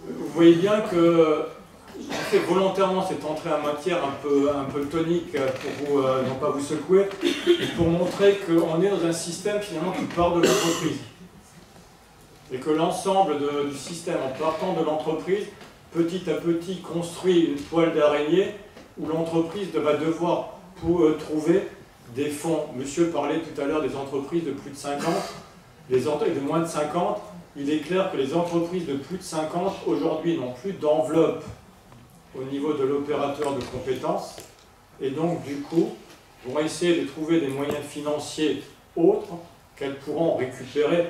vous voyez bien que j'ai fait volontairement cette entrée en matière un peu tonique pour vous, non pas vous secouer, mais pour montrer qu'on est dans un système finalement qui part de l'entreprise. Et que l'ensemble du système, en partant de l'entreprise, petit à petit construit une toile d'araignée où l'entreprise va devoir trouver des fonds. Monsieur parlait tout à l'heure des entreprises de plus de 50, et de moins de 50. Il est clair que les entreprises de plus de 50 aujourd'hui n'ont plus d'enveloppe au niveau de l'opérateur de compétences et donc du coup vont essayer de trouver des moyens financiers autres qu'elles pourront récupérer,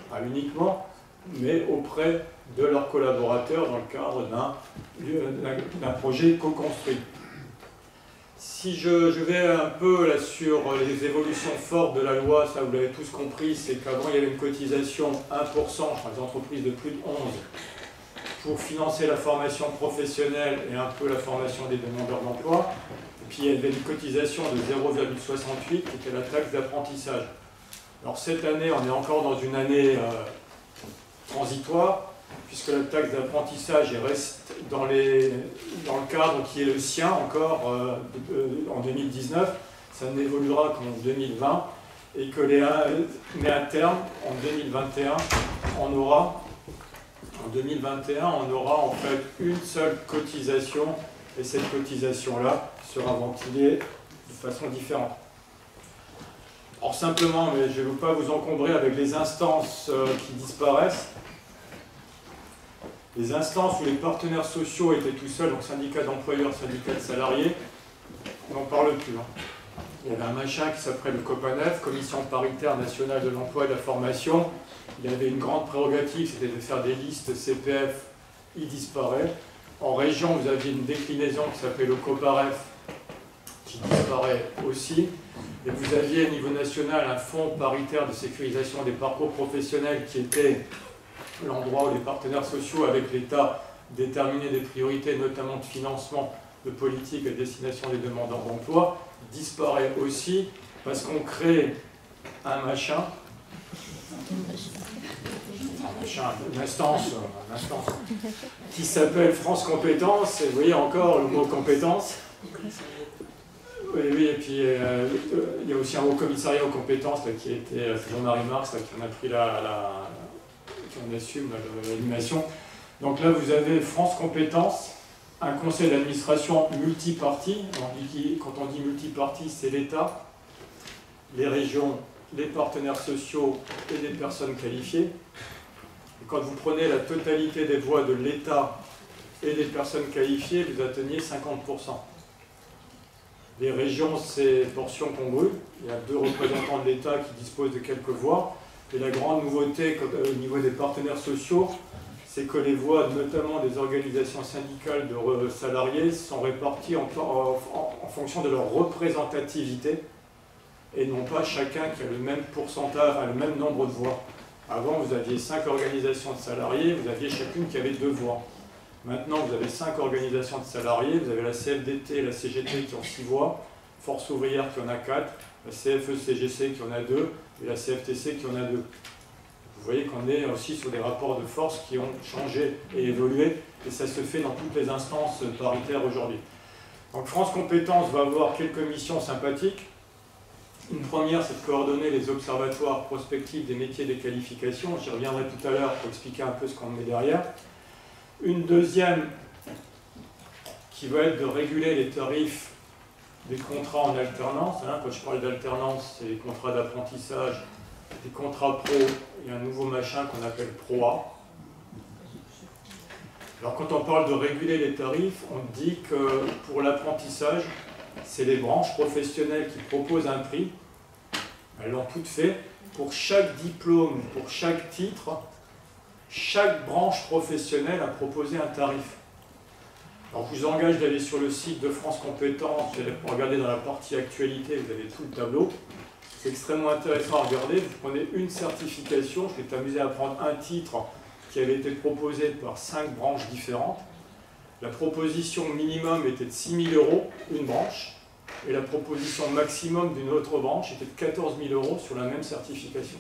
pas uniquement, mais auprès de leurs collaborateurs dans le cadre d'un projet co-construit. Si je vais un peu là sur les évolutions fortes de la loi, ça vous l'avez tous compris, c'est qu'avant il y avait une cotisation 1% pour les entreprises de plus de 11 pour financer la formation professionnelle et un peu la formation des demandeurs d'emploi. Et puis il y avait une cotisation de 0,68 qui était la taxe d'apprentissage. Alors cette année, on est encore dans une année transitoire, puisque la taxe d'apprentissage reste dans le cadre qui est le sien encore en 2019, ça n'évoluera qu'en 2020, et que mais à terme, en 2021, on aura en fait une seule cotisation, et cette cotisation-là sera ventilée de façon différente. Alors simplement, mais je ne veux pas vous encombrer avec les instances qui disparaissent. Les instances où les partenaires sociaux étaient tout seuls, donc syndicats d'employeurs, syndicats de salariés, on n'en parle plus. Il y avait un machin qui s'appelait le COPANEF, Commission paritaire nationale de l'emploi et de la formation. Il y avait une grande prérogative, c'était de faire des listes CPF, il disparaît. En région, vous aviez une déclinaison qui s'appelait le COPAREF, qui disparaît aussi. Et vous aviez au niveau national un fonds paritaire de sécurisation des parcours professionnels qui était l'endroit où les partenaires sociaux avec l'État déterminaient des priorités, notamment de financement de politique à destination des demandeurs d'emploi, disparaît aussi parce qu'on crée une instance qui s'appelle France Compétences, et vous voyez encore le mot compétence. Oui, et puis il y a aussi un haut commissariat aux compétences là, qui a été Jean-Marie Marx, là, qui en a pris qui en assume l'animation. Donc là, vous avez France Compétences, un conseil d'administration multiparti. Quand on dit multiparti, c'est l'État, les régions, les partenaires sociaux et les personnes qualifiées. Et quand vous prenez la totalité des voix de l'État et des personnes qualifiées, vous atteignez 50%. Les régions, c'est portion congrue. Il y a 2 représentants de l'État qui disposent de quelques voix. Et la grande nouveauté au niveau des partenaires sociaux, c'est que les voix, notamment des organisations syndicales de salariés, sont réparties en fonction de leur représentativité et non pas chacun qui a le même pourcentage, le même nombre de voix. Avant, vous aviez 5 organisations de salariés, vous aviez chacune qui avait 2 voix. Maintenant, vous avez 5 organisations de salariés, vous avez la CFDT et la CGT qui ont 6 voix, Force ouvrière qui en a 4, la CFE-CGC qui en a 2 et la CFTC qui en a 2. Vous voyez qu'on est aussi sur des rapports de force qui ont changé et évolué, et ça se fait dans toutes les instances paritaires aujourd'hui. Donc France Compétences va avoir quelques missions sympathiques. Une première, c'est de coordonner les observatoires prospectifs des métiers et des qualifications. J'y reviendrai tout à l'heure pour expliquer un peu ce qu'on met derrière. Une deuxième, qui va être de réguler les tarifs des contrats en alternance. Quand je parle d'alternance, c'est les contrats d'apprentissage, des contrats pro, il y a un nouveau machin qu'on appelle ProA. Alors quand on parle de réguler les tarifs, on dit que pour l'apprentissage, c'est les branches professionnelles qui proposent un prix. Elles l'ont toutes fait. Pour chaque diplôme, pour chaque titre, chaque branche professionnelle a proposé un tarif. Alors je vous engage d'aller sur le site de France Compétences, pour regarder dans la partie actualité, vous avez tout le tableau. C'est extrêmement intéressant à regarder. Vous prenez une certification, je m'étais amusé à prendre un titre qui avait été proposé par 5 branches différentes. La proposition minimum était de 6 000 €, une branche, et la proposition maximum d'une autre branche était de 14 000 € sur la même certification.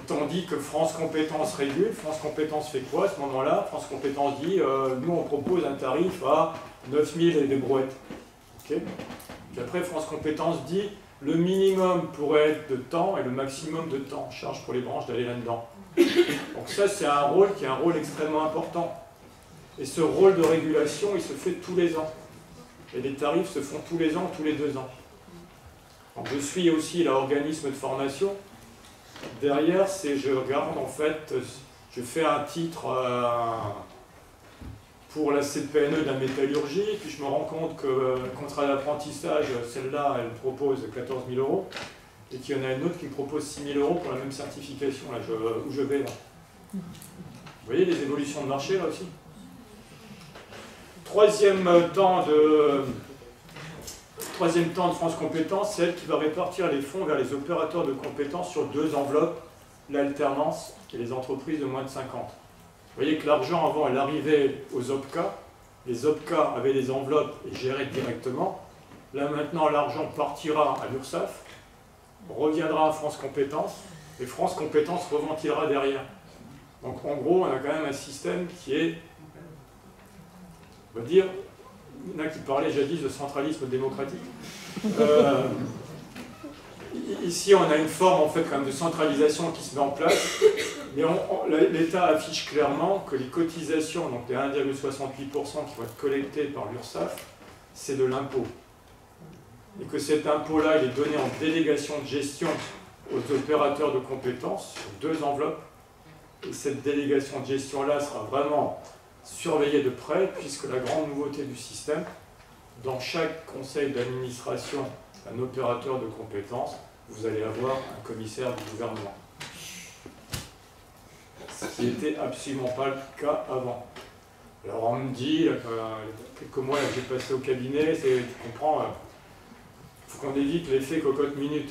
Quand on dit que France Compétences régule, France Compétences fait quoi à ce moment-là? France Compétences dit nous on propose un tarif à 9000 et des brouettes. Okay. Puis après France Compétences dit le minimum pourrait être de temps et le maximum de temps. Charge pour les branches d'aller là-dedans. Donc ça c'est un rôle qui est un rôle extrêmement important. Et ce rôle de régulation il se fait tous les ans. Et les tarifs se font tous les ans, tous les 2 ans. Donc je suis aussi l'organisme de formation. Derrière, je regarde en fait, je fais un titre pour la CPNE de la métallurgie, puis je me rends compte que le contrat d'apprentissage, celle-là, elle propose 14 000 €, et qu'il y en a une autre qui me propose 6 000 € pour la même certification, là, où je vais là. Vous voyez les évolutions de marché là aussi. Troisième temps de France Compétences, c'est elle qui va répartir les fonds vers les opérateurs de compétences sur 2 enveloppes, l'alternance et les entreprises de moins de 50. Vous voyez que l'argent avant, elle arrivait aux OPCA. Les OPCA avaient des enveloppes et géraient directement. Là maintenant, l'argent partira à l'URSSAF, reviendra à France Compétences, et France Compétences reventilera derrière. Donc en gros, on a quand même un système qui est, on va dire, il y en a qui parlaient jadis de centralisme démocratique. Ici, on a une forme en fait quand même de centralisation qui se met en place, mais l'État affiche clairement que les cotisations, donc les 1,68% qui vont être collectées par l'URSSAF, c'est de l'impôt. Et que cet impôt-là, il est donné en délégation de gestion aux opérateurs de compétences sur 2 enveloppes. Et cette délégation de gestion-là sera vraiment surveillée de près, puisque la grande nouveauté du système, dans chaque conseil d'administration, un opérateur de compétences, vous allez avoir un commissaire du gouvernement. Ce qui n'était absolument pas le cas avant. Alors on me dit, quelques mois que j'ai passé au cabinet, tu comprends, il faut qu'on évite l'effet cocotte-minute.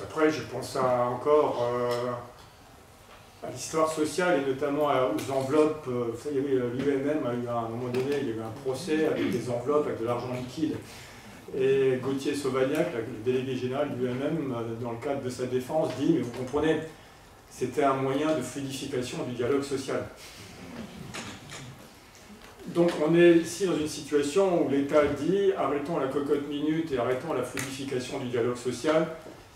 Après, je pense encore à l'histoire sociale et notamment aux enveloppes. Il y avait l'UMM, à un moment donné, il y a eu un procès avec des enveloppes, avec de l'argent liquide. Et Gauthier Sauvagnac, le délégué général de l'UMM, dans le cadre de sa défense, dit, mais vous comprenez, c'était un moyen de fluidification du dialogue social. Donc on est ici dans une situation où l'État dit, arrêtons la cocotte minute et arrêtons la fluidification du dialogue social.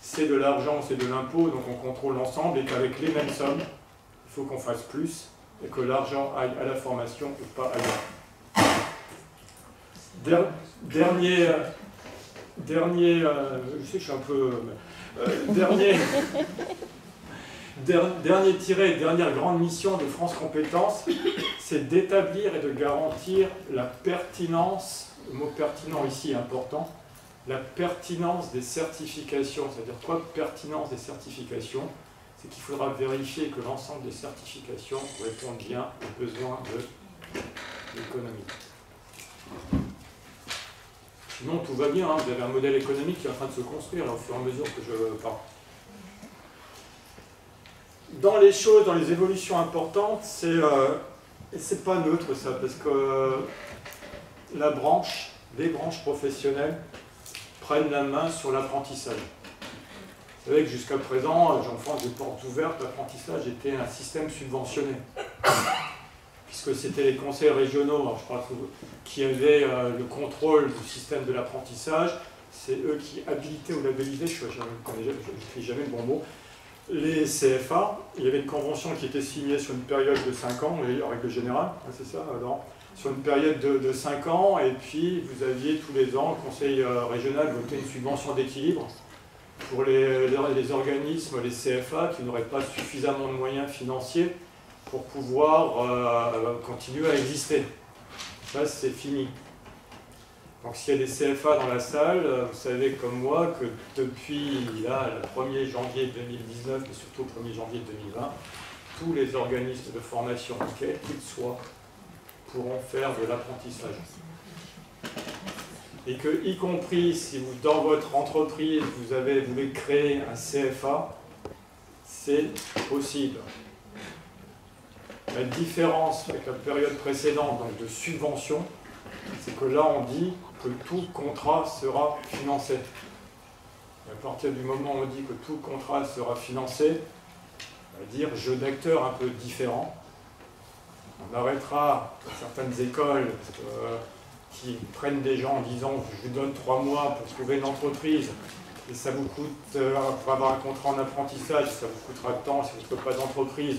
C'est de l'argent, c'est de l'impôt, donc on contrôle l'ensemble, et qu'avec les mêmes sommes, il faut qu'on fasse plus, et que l'argent aille à la formation et pas ailleurs. Dernier, je sais que je suis un peu... dernier tiré, dernière grande mission de France Compétences, c'est d'établir et de garantir la pertinence, le mot pertinent ici est important, la pertinence des certifications. C'est-à-dire quoi, pertinence des certifications? C'est qu'il faudra vérifier que l'ensemble des certifications répondent bien aux besoins de l'économie. Sinon, tout va bien, hein. Vous avez un modèle économique qui est en train de se construire là, au fur et à mesure que je parle. Dans les choses, dans les évolutions importantes, c'est pas neutre ça, parce que les branches professionnelles prennent la main sur l'apprentissage. Vous savez que jusqu'à présent, j'enfonce des portes ouvertes, l'apprentissage était un système subventionné. Puisque c'était les conseils régionaux, alors je crois, qui avaient le contrôle du système de l'apprentissage, c'est eux qui habilitaient ou labellisaient, je ne jamais le bon mot, les CFA. Il y avait une convention qui était signée sur une période de 5 ans, en règle générale, c'est ça, non, sur une période de 5 ans, et puis vous aviez tous les ans, le conseil régional votait une subvention d'équilibre pour les organismes, les CFA, qui n'auraient pas suffisamment de moyens financiers pour pouvoir continuer à exister. Ça, c'est fini. Donc s'il y a des CFA dans la salle, vous savez comme moi que depuis là, le 1er janvier 2019, mais surtout le 1er janvier 2020, tous les organismes de formation, quels qu'ils soient, pourront faire de l'apprentissage. Et que, y compris si vous, dans votre entreprise, vous voulez créer un CFA, c'est possible. La différence avec la période précédente, donc de subvention, c'est que là on dit que tout contrat sera financé. Et à partir du moment où on dit que tout contrat sera financé, on va dire jeu d'acteurs un peu différent. On arrêtera certaines écoles qui prennent des gens en disant je vous donne 3 mois pour trouver une entreprise et ça vous coûte, pour avoir un contrat en apprentissage, ça vous coûtera de temps, si vous ne trouvez pas d'entreprise,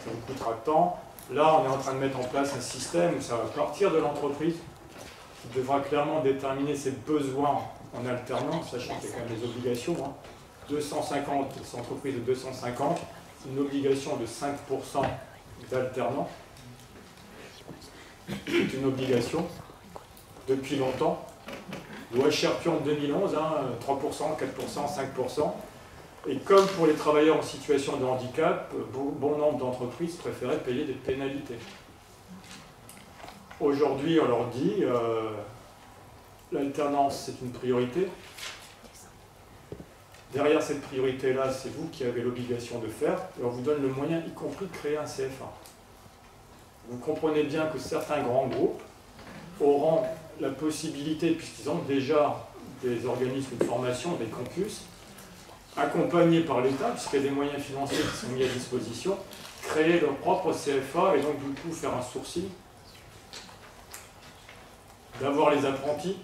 ça vous coûtera de temps. Là, on est en train de mettre en place un système où ça va partir de l'entreprise qui devra clairement déterminer ses besoins en alternance, sachant qu'il y a quand même des obligations. 250, c'est une entreprise de 250, c'est une obligation de 5% d'alternants. C'est une obligation depuis longtemps. Loi Cherpion de 2011, 3%, 4%, 5%. Et comme pour les travailleurs en situation de handicap, bon nombre d'entreprises préféraient payer des pénalités. Aujourd'hui, on leur dit l'alternance, c'est une priorité. Derrière cette priorité-là, c'est vous qui avez l'obligation de faire, et on vous donne le moyen, y compris de créer un CFA. Vous comprenez bien que certains grands groupes auront la possibilité, puisqu'ils ont déjà des organismes de formation, des campus, accompagnés par l'État, puisqu'il y a des moyens financiers qui sont mis à disposition, créer leur propre CFA et donc du coup faire un sourcing, d'avoir les apprentis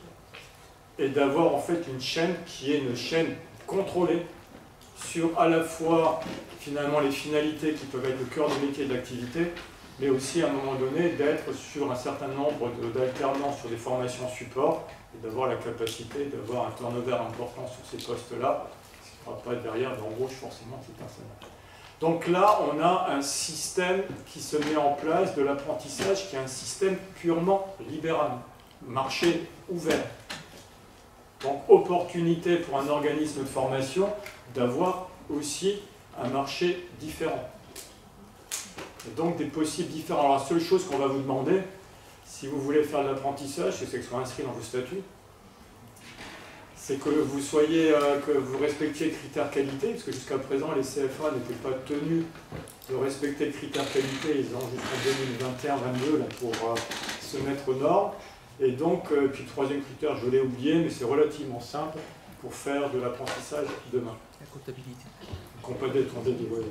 et d'avoir en fait une chaîne qui est une chaîne contrôlée sur à la fois finalement les finalités qui peuvent être le cœur du métier de l'activité, mais aussi à un moment donné d'être sur un certain nombre d'alternants sur des formations support et d'avoir la capacité d'avoir un turnover important sur ces postes-là, ce qui ne fera pas derrière d'embauche forcément ces personnes-là. Donc là, on a un système qui se met en place de l'apprentissage qui est un système purement libéral, marché ouvert. Donc opportunité pour un organisme de formation d'avoir aussi un marché différent. Et donc des possibles différents. Alors la seule chose qu'on va vous demander, si vous voulez faire de l'apprentissage, c'est que ce soit inscrit dans vos statuts, c'est que vous soyez, que vous respectiez le critère qualité, parce que jusqu'à présent les CFA n'étaient pas tenus de respecter le critère qualité, ils ont jusqu'en 2021-22 pour se mettre aux normes. Et donc, puis le troisième critère, je l'ai oublié, mais c'est relativement simple pour faire de l'apprentissage demain. La comptabilité. Comptabilité, oui.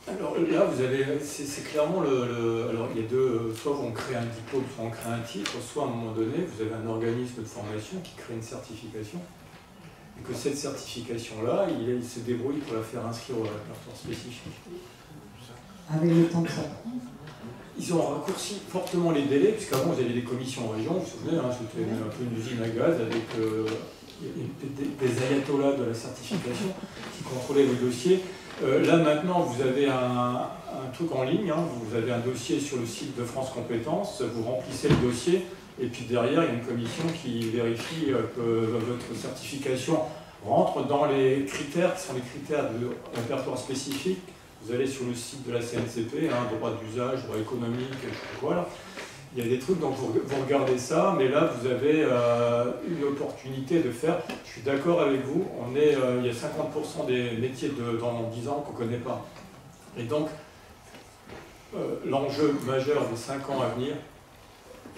Alors là, vous avez, c'est clairement alors il y a deux, soit on crée un diplôme, soit on crée un titre, soit à un moment donné, vous avez un organisme de formation qui crée une certification, et que cette certification-là, il se débrouille pour la faire inscrire au répertoire spécifique. Avec le temps de ça. Ils ont raccourci fortement les délais, puisqu'avant vous aviez des commissions en région, vous vous souvenez, c'était un peu une usine à gaz avec des ayatollahs de la certification qui contrôlaient le dossier. Là maintenant vous avez un truc en ligne, vous avez un dossier sur le site de France Compétences, vous remplissez le dossier et puis derrière il y a une commission qui vérifie que votre certification rentre dans les critères qui sont les critères de répertoire spécifique. Vous allez sur le site de la CNCP, droit d'usage, droit économique, je sais pas quoi, là. Il y a des trucs, donc vous regardez ça, mais là vous avez une opportunité de faire. Je suis d'accord avec vous, il y a 50% des métiers dans 10 ans qu'on ne connaît pas. Et donc, l'enjeu majeur des 5 ans à venir,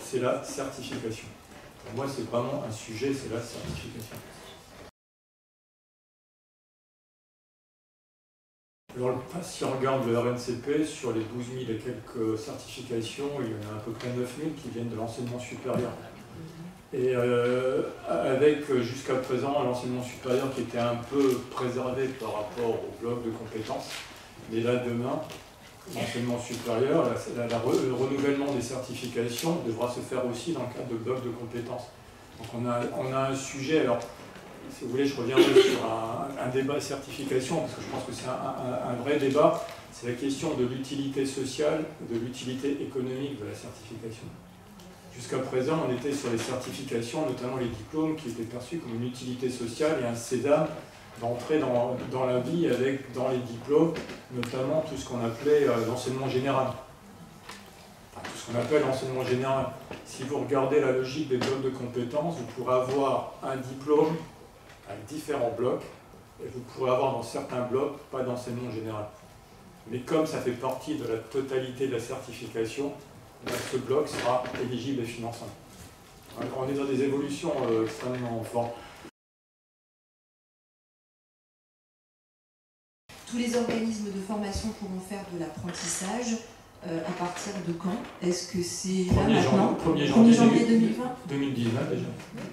c'est la certification. Pour moi, c'est vraiment un sujet, c'est la certification. Alors, si on regarde le RNCP, sur les 12 000 et quelques certifications, il y en a à peu près 9 000 qui viennent de l'enseignement supérieur. Et avec jusqu'à présent l'enseignement supérieur qui était un peu préservé par rapport au bloc de compétences. Mais là, demain, l'enseignement supérieur, le renouvellement des certifications devra se faire aussi dans le cadre de blocs de compétences. Donc on a un sujet. Alors, si vous voulez, je reviendrai sur un débat de certification, parce que je pense que c'est un vrai débat. C'est la question de l'utilité sociale, de l'utilité économique de la certification. Jusqu'à présent, on était sur les certifications, notamment les diplômes, qui étaient perçus comme une utilité sociale et un sédam d'entrer dans la vie avec, dans les diplômes, notamment tout ce qu'on appelait l'enseignement général. Enfin, tout ce qu'on appelle l'enseignement général. Si vous regardez la logique des blocs de compétences, vous pourrez avoir un diplôme avec différents blocs, et vous pourrez avoir dans certains blocs pas d'enseignement général. Mais comme ça fait partie de la totalité de la certification, ce bloc sera éligible et finançable. On est dans des évolutions extrêmement fortes. Tous les organismes de formation pourront faire de l'apprentissage à partir de quand? Est-ce que c'est là maintenant? 1er janvier 2020 2019 déjà.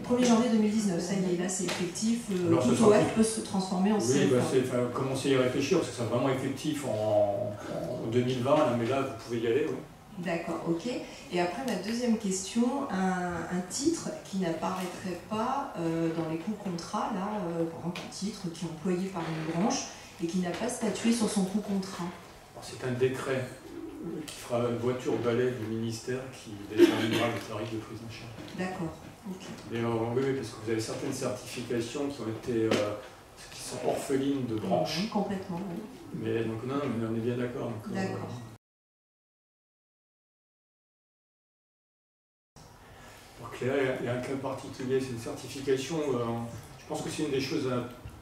1er janvier 2019, ça y est, là c'est effectif. Tout OF peut se transformer en CFA. Oui, commencer à y réfléchir, parce que c'est vraiment effectif en 2020, là, mais là vous pouvez y aller. Oui. D'accord, ok. Et après ma deuxième question, un titre qui n'apparaîtrait pas dans les coûts contrats, là, par exemple un titre qui est employé par une branche et qui n'a pas statué sur son coût contrat. C'est un décret qui fera une voiture balai du ministère qui déterminera le tarif de prise en charge. D'accord, ok. Mais oui, parce que vous avez certaines certifications qui ont été, qui sont orphelines de branches. Oui, complètement, oui. Mais donc non, mais on est bien d'accord. D'accord. Pour Cléa, il y a un cas particulier, c'est une certification, je pense que c'est une des choses,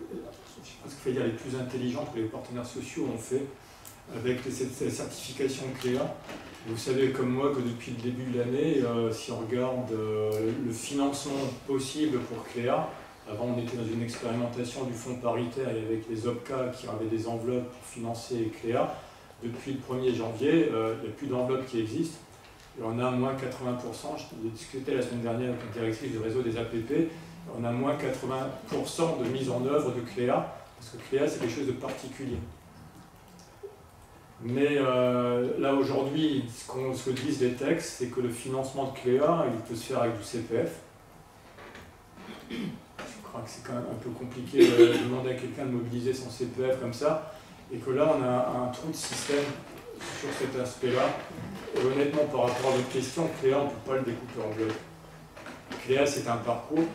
je pense qu'il faut dire les plus intelligentes que les partenaires sociaux ont fait avec cette certification Cléa. Vous savez comme moi que depuis le début de l'année, si on regarde le financement possible pour Cléa, avant on était dans une expérimentation du fonds paritaire et avec les OPCA qui avaient des enveloppes pour financer Cléa. Depuis le 1er janvier, il n'y a plus d'enveloppe qui existe. Et on a moins 80%, j'ai discuté la semaine dernière avec la directrice du réseau des APP, on a moins 80% de mise en œuvre de Cléa, parce que Cléa c'est quelque chose de particulier. Mais là aujourd'hui, ce que disent les textes, c'est que le financement de Cléa, il peut se faire avec du CPF. Je crois que c'est quand même un peu compliqué de demander à quelqu'un de mobiliser son CPF comme ça, et que là on a un trou de système sur cet aspect-là. Et honnêtement, par rapport à votre question, Cléa, on ne peut pas le découper en bloc. Cléa, c'est un parcours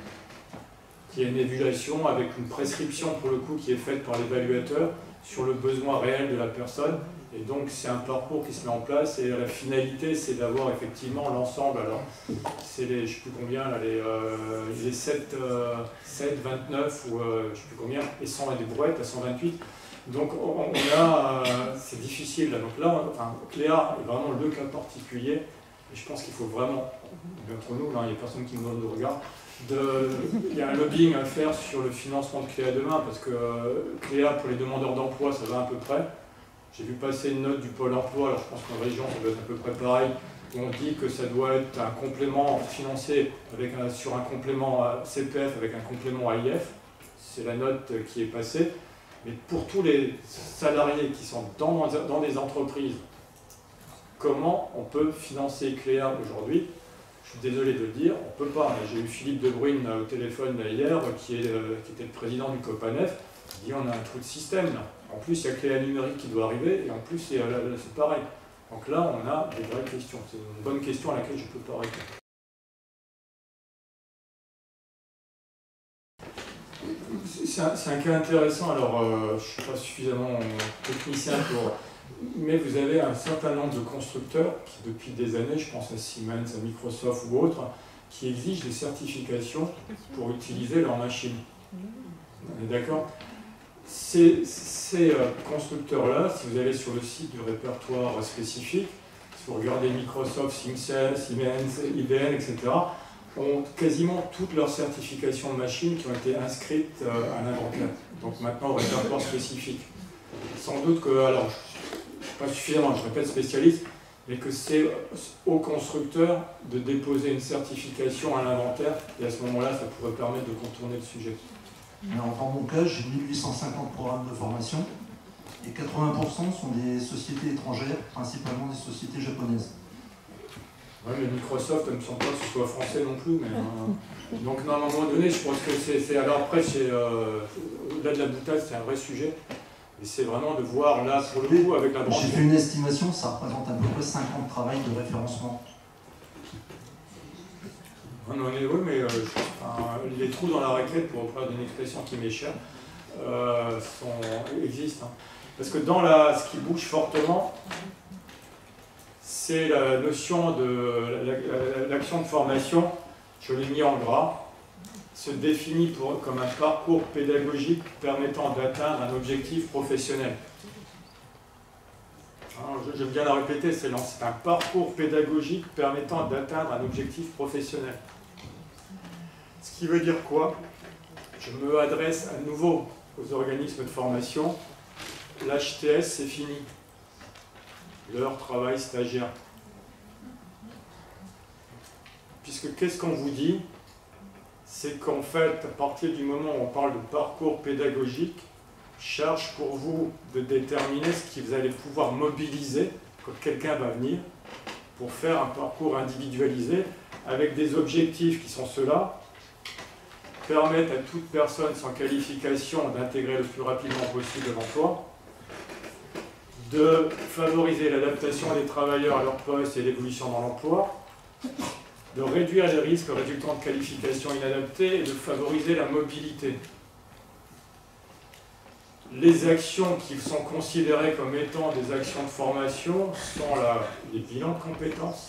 qui a une évaluation avec une prescription, pour le coup, qui est faite par l'évaluateur sur le besoin réel de la personne. Et donc, c'est un parcours qui se met en place et la finalité, c'est d'avoir effectivement l'ensemble. Alors, c'est les, je ne sais plus combien, là, les 7, 29 ou je ne sais plus combien, et 100 et des brouettes à 128. Donc on a, c'est difficile là. Donc là, Cléa est vraiment le cas particulier. Et je pense qu'il faut vraiment, entre nous, là, il n'y a personne qui nous donne le regard, il y a un lobbying à faire sur le financement de Cléa demain, parce que Cléa, pour les demandeurs d'emploi, ça va à peu près. J'ai vu passer une note du Pôle emploi, alors je pense qu'en région, ça doit être à peu près pareil, où on dit que ça doit être un complément financé avec sur un complément CPF avec un complément AIF. C'est la note qui est passée. Mais pour tous les salariés qui sont dans des entreprises, comment on peut financer Cléa aujourd'hui? Je suis désolé de le dire, on ne peut pas. J'ai eu Philippe De Bruyne au téléphone hier, qui était le président du Copanef, il dit on a un trou de système là. En plus, il y a Cléa numérique qui doit arriver, et en plus, c'est pareil. Donc là, on a des vraies questions. C'est une bonne question à laquelle je ne peux pas répondre. C'est un cas intéressant, alors je ne suis pas suffisamment technicien pour... Mais vous avez un certain nombre de constructeurs qui, depuis des années, je pense à Siemens, à Microsoft ou autres, qui exigent des certifications pour utiliser leurs machines. On est d'accord? Ces constructeurs-là, si vous allez sur le site du répertoire spécifique, si vous regardez Microsoft, Siemens, IBM, etc., ont quasiment toutes leurs certifications de machines qui ont été inscrites à l'inventaire. Donc maintenant au répertoire spécifique. Sans doute que, alors je ne suis pas suffisamment, je répète, spécialiste, mais que c'est au constructeur de déposer une certification à l'inventaire, et à ce moment-là, ça pourrait permettre de contourner le sujet. Alors, dans mon cas, j'ai 1850 programmes de formation, et 80% sont des sociétés étrangères, principalement des sociétés japonaises. Oui, mais Microsoft, il ne me semble pas que ce soit français non plus. Mais, donc, non, à un moment donné, je pense que c'est. Alors, après, au-delà de la boutade, c'est un vrai sujet. Et c'est vraiment de voir là, pour le coup, avec la branche. J'ai fait une estimation, ça représente à peu près 5 ans de travail de référencement. Oui, mais les trous dans la raquette, pour reprendre une expression qui m'est chère, existent. Hein. Parce que dans ce qui bouge fortement, c'est la notion de l'action de formation, je l'ai mis en gras, se définit comme un parcours pédagogique permettant d'atteindre un objectif professionnel. Je viens de la répéter, c'est un parcours pédagogique permettant d'atteindre un objectif professionnel. qui veut dire quoi? Je me adresse à nouveau aux organismes de formation. L'HTS, c'est fini. Leur travail stagiaire. Puisque qu'est-ce qu'on vous dit? C'est qu'en fait, à partir du moment où on parle de parcours pédagogique, charge pour vous de déterminer ce que vous allez pouvoir mobiliser quand quelqu'un va venir pour faire un parcours individualisé avec des objectifs qui sont ceux-là: permettre à toute personne sans qualification d'intégrer le plus rapidement possible l'emploi, de favoriser l'adaptation des travailleurs à leur poste et l'évolution dans l'emploi, de réduire les risques résultant de qualifications inadaptées et de favoriser la mobilité. Les actions qui sont considérées comme étant des actions de formation sont les bilans de compétences,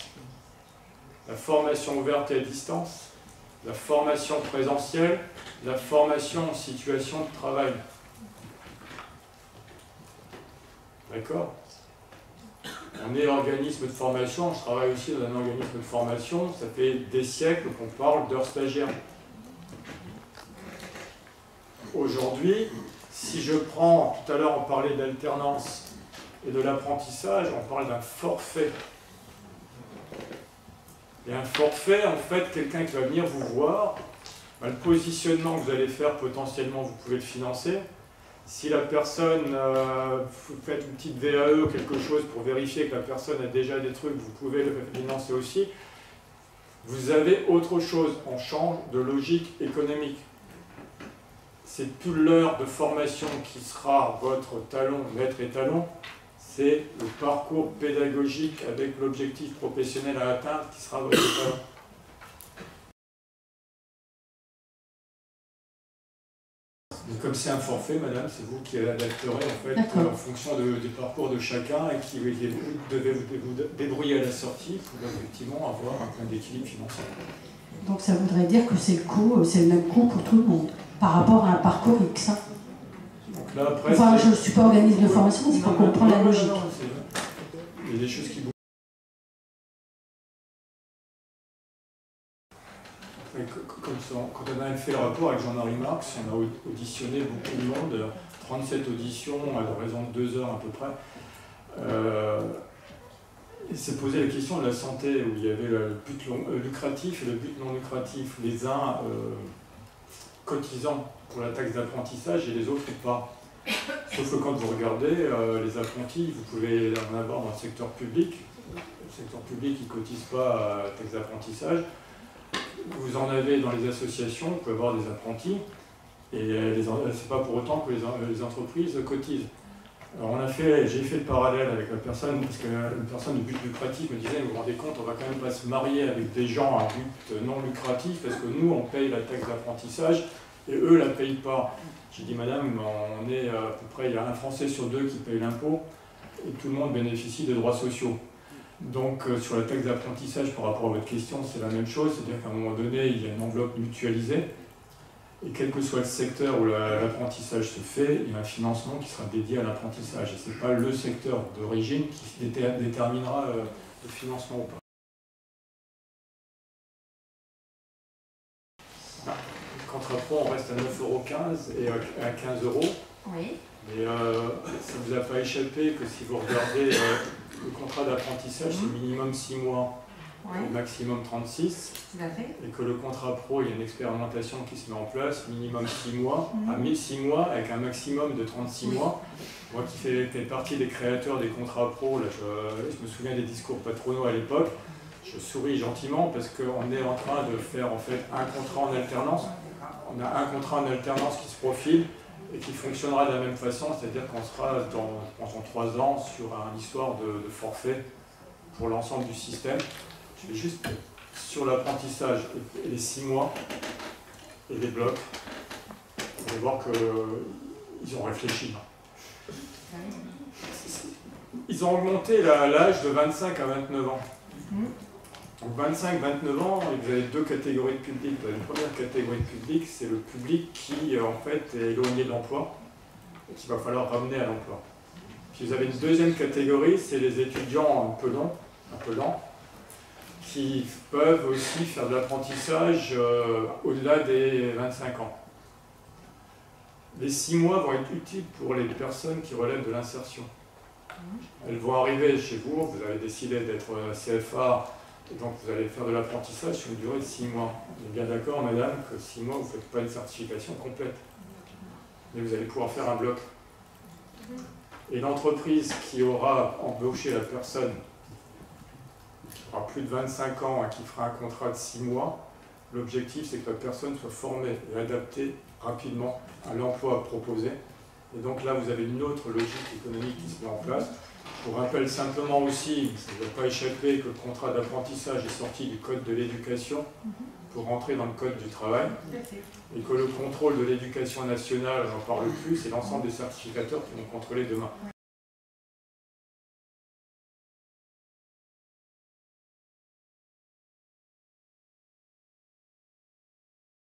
la formation ouverte et à distance, la formation présentielle, la formation en situation de travail. D'accord? On est organisme de formation, je travaille aussi dans un organisme de formation, ça fait des siècles qu'on parle d'heures stagiaires. Aujourd'hui, si je prends, tout à l'heure on parlait d'alternance et de l'apprentissage, on parle d'un forfait. Et un forfait, en fait, quelqu'un qui va venir vous voir, le positionnement que vous allez faire, potentiellement, vous pouvez le financer. Si la personne, vous faites une petite VAE ou quelque chose pour vérifier que la personne a déjà des trucs, vous pouvez le financer aussi. Vous avez autre chose, on change de logique économique. C'est plus l'heure de formation qui sera votre talon, maître étalon, c'est le parcours pédagogique avec l'objectif professionnel à atteindre qui sera votre talon. Donc, comme c'est un forfait, madame, c'est vous qui adapterez en fait en fonction du parcours de chacun et qui devez vous débrouiller à la sortie pour effectivement avoir un point d'équilibre financier. Donc ça voudrait dire que c'est le même coût pour tout le monde, par rapport à un parcours X. Donc là, après, enfin, je ne suis pas organisme de formation, c'est pour comprendre la logique. Il y a des choses qui bougent. Quand on a fait le rapport avec Jean-Marie Marx, on a auditionné beaucoup de monde, 37 auditions à raison de 2 heures à peu près. Il s'est posé la question de la santé, où il y avait le but lucratif et le but non lucratif. Les uns cotisant pour la taxe d'apprentissage et les autres pas. Sauf que quand vous regardez les apprentis, vous pouvez en avoir dans le secteur public. Le secteur public, il ne cotise pas à la taxe d'apprentissage. Vous en avez dans les associations, vous pouvez avoir des apprentis, et ce n'est pas pour autant que les entreprises cotisent. Alors j'ai fait le parallèle avec la personne, parce que la personne du but lucratif me disait, vous vous rendez compte, on va quand même pas se marier avec des gens à but non lucratif, parce que nous, on paye la taxe d'apprentissage, et eux la payent pas. J'ai dit, madame, on est à peu près, il y a un Français sur 2 qui paye l'impôt, et tout le monde bénéficie des droits sociaux. Donc sur la taxe d'apprentissage, par rapport à votre question, c'est la même chose, c'est-à-dire qu'à un moment donné, il y a une enveloppe mutualisée, et quel que soit le secteur où l'apprentissage se fait, il y a un financement qui sera dédié à l'apprentissage. Et ce n'est pas le secteur d'origine qui déterminera le financement ou pas. Le contrat pro, on reste à 9,15 € et à 15 €. Oui. Mais ça ne vous a pas échappé que si vous regardez le contrat d'apprentissage, c'est minimum 6 mois. Au maximum 36, et que le contrat pro, il y a une expérimentation qui se met en place, minimum 6 mois, à 1006 mois, avec un maximum de 36 mois. Moi qui fais partie des créateurs des contrats pro, là, je me souviens des discours patronaux à l'époque, je souris gentiment parce qu'on est en train de faire en fait un contrat en alternance. On a un contrat en alternance qui se profile et qui fonctionnera de la même façon, c'est-à-dire qu'on sera dans 3 ans sur une histoire de forfait pour l'ensemble du système. Je vais juste sur l'apprentissage et les 6 mois et les blocs, vous allez voir qu'ils ont réfléchi. Ils ont augmenté l'âge de 25 à 29 ans. Donc 25-29 ans, vous avez 2 catégories de public. La première catégorie de public, c'est le public qui en fait est éloigné de l'emploi et qu'il va falloir ramener à l'emploi. Puis vous avez une deuxième catégorie, c'est les étudiants un peu lents, qui peuvent aussi faire de l'apprentissage au-delà des 25 ans. Les 6 mois vont être utiles pour les personnes qui relèvent de l'insertion. Elles vont arriver chez vous, vous avez décidé d'être CFA, et donc vous allez faire de l'apprentissage sur une durée de 6 mois. Vous êtes bien d'accord, madame, que 6 mois, vous ne faites pas une certification complète. Mais vous allez pouvoir faire un bloc. Et l'entreprise qui aura embauché la personne, qui aura plus de 25 ans et qui fera un contrat de 6 mois, l'objectif c'est que la personne soit formée et adaptée rapidement à l'emploi proposé. Et donc là, vous avez une autre logique économique qui se met en place. Je vous rappelle simplement aussi, ça ne doit pas échapper, que le contrat d'apprentissage est sorti du Code de l'éducation pour rentrer dans le Code du travail. Et que le contrôle de l'éducation nationale, j'en parle plus, c'est l'ensemble des certificateurs qui vont contrôler demain.